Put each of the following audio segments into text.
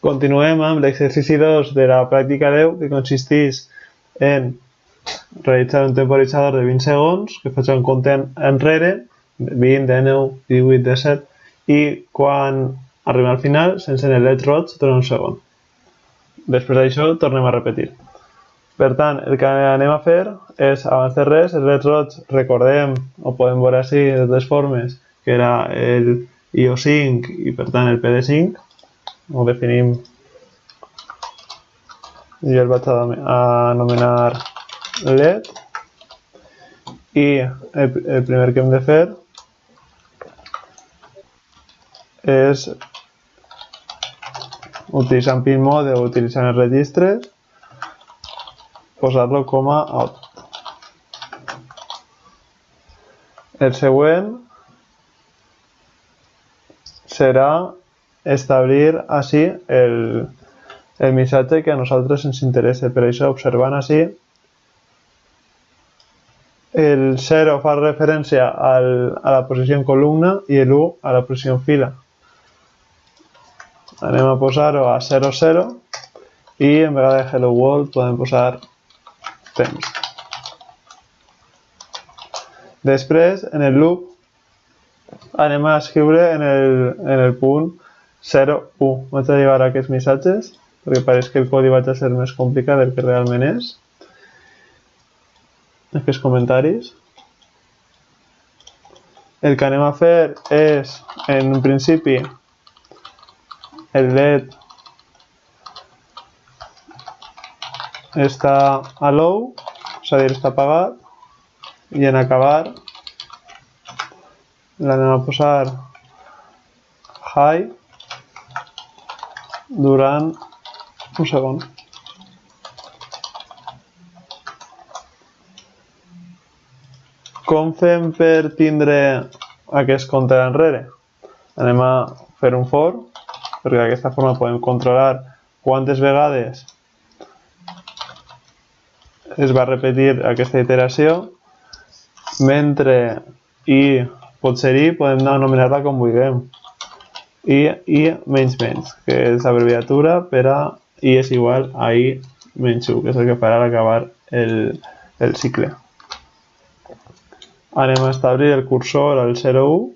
Continuem amb l'exercici 2 de la pràctica 10, que consisteix en realitzar un temporitzador de 20 segons, que faig un compte enrere, 20, 19, 18, 17, i quan arribem al final s'encén el led roig durant un segon. Després d'això tornem a repetir. Per tant, el que anem a fer és, abans de res, el led roig, recordem, o podem veure així de dues formes, que era el IO5 i per tant el PD5, ho definim, jo el vaig anomenar LED, i el primer que hem de fer és, utilitzant pin mode o utilitzant els registres, posar-lo com a out. El següent serà establir així el missatge que a nosaltres ens interessa. Per això, observant així, el 0 fa referència a la posició en columna i l'1 a la posició en fila. Anem a posar-ho a 0, 0 i en vegada de hello world podem posar temps. Després, en el loop, anem a escriure en el punt 0, 1. Vaig a llevar aquests missatges, perquè pareix que el codi vaig a ser més complicat del que realment és. Aquests comentaris. El que anem a fer és, en un principi, el LED està a low, és a dir, està apagat, i en acabar l'anem a posar high durant un segon. Com fem per tindre aquest compte enrere? Anem a fer un for, perquè d'aquesta forma podem controlar quantes vegades es va repetir aquesta iteració, mentre i pot ser i, podem anomenar-la com vulguem. I menys menys, que és l'abreviatura per a i és igual a i menys 1, que és el que farà acabar el cicle. Anem a establir el cursor al 0, 1.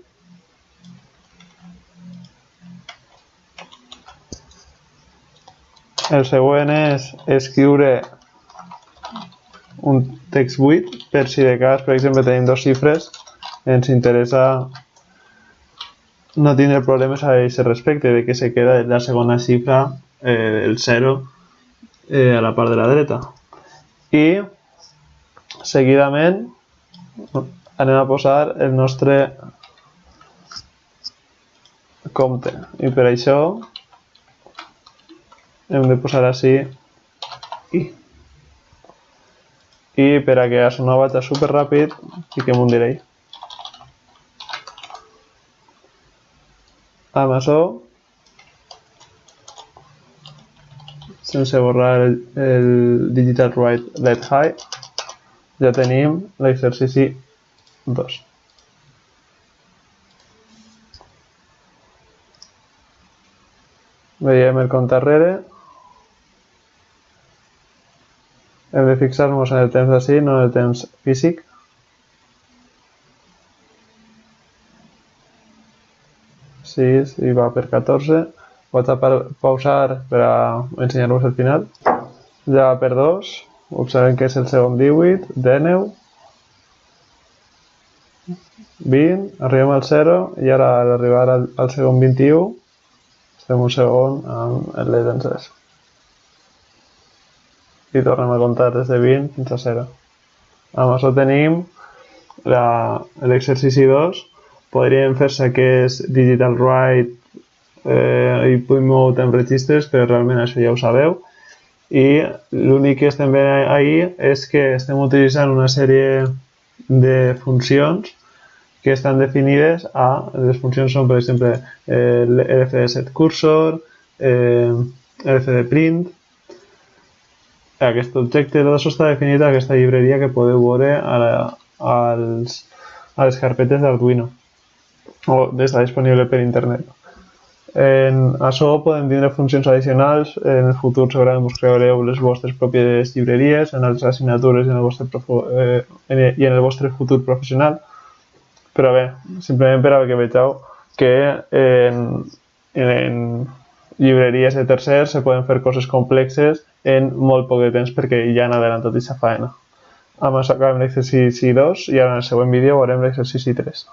El següent és escriure un text buit, per si de cas, per exemple, tenim dos xifres, ens interessa no tindre problemes a aquest respecte, de que se queda la segona xifra, el 0, a la part de la dreta. I, seguidament, anem a posar el nostre compte. I per això hem de posar així i. I per a que això no vagi super ràpid, fiquem un delay. Amb això, sense borrar el digital write let high, ja tenim l'exercici 2. Veiem el compte enrere. Hem de fixar-nos en el temps d'ací, no en el temps físic. Sí, va per 14. Vaig a pausar per a ensenyar-vos el final. Ja va per 2. Observem que és el segon 18, 19, 20, arribem al 0 i ara al arribar al segon 21 estem un segon amb el LED encès. I tornem a comptar des de 20 fins a 0. Amb això tenim l'exercici 2. Podríem fer-se aquest digital write i punt mode en registres, però realment això ja ho sabeu. I l'únic que estem veient ahir és que estem utilitzant una sèrie de funcions que estan definides a... Les funcions són, per exemple, lfd cursor, lfd-print. Aquest objecte, tot això està definit a aquesta llibreria que podeu veure a les carpetes d'Arduino, o està disponible per internet. En açò podem tindre funcions addicionals, en el futur segurament us creareu les vostres pròpies llibreries, en les assignatures i en el vostre futur professional. Però bé, simplement per a que vegeu que en llibreries de tercers se poden fer coses complexes en molt poc de temps perquè ja han adelantat aquesta feina. Amb això acabem l'exercici 2 i ara en el següent vídeo veurem l'exercici 3.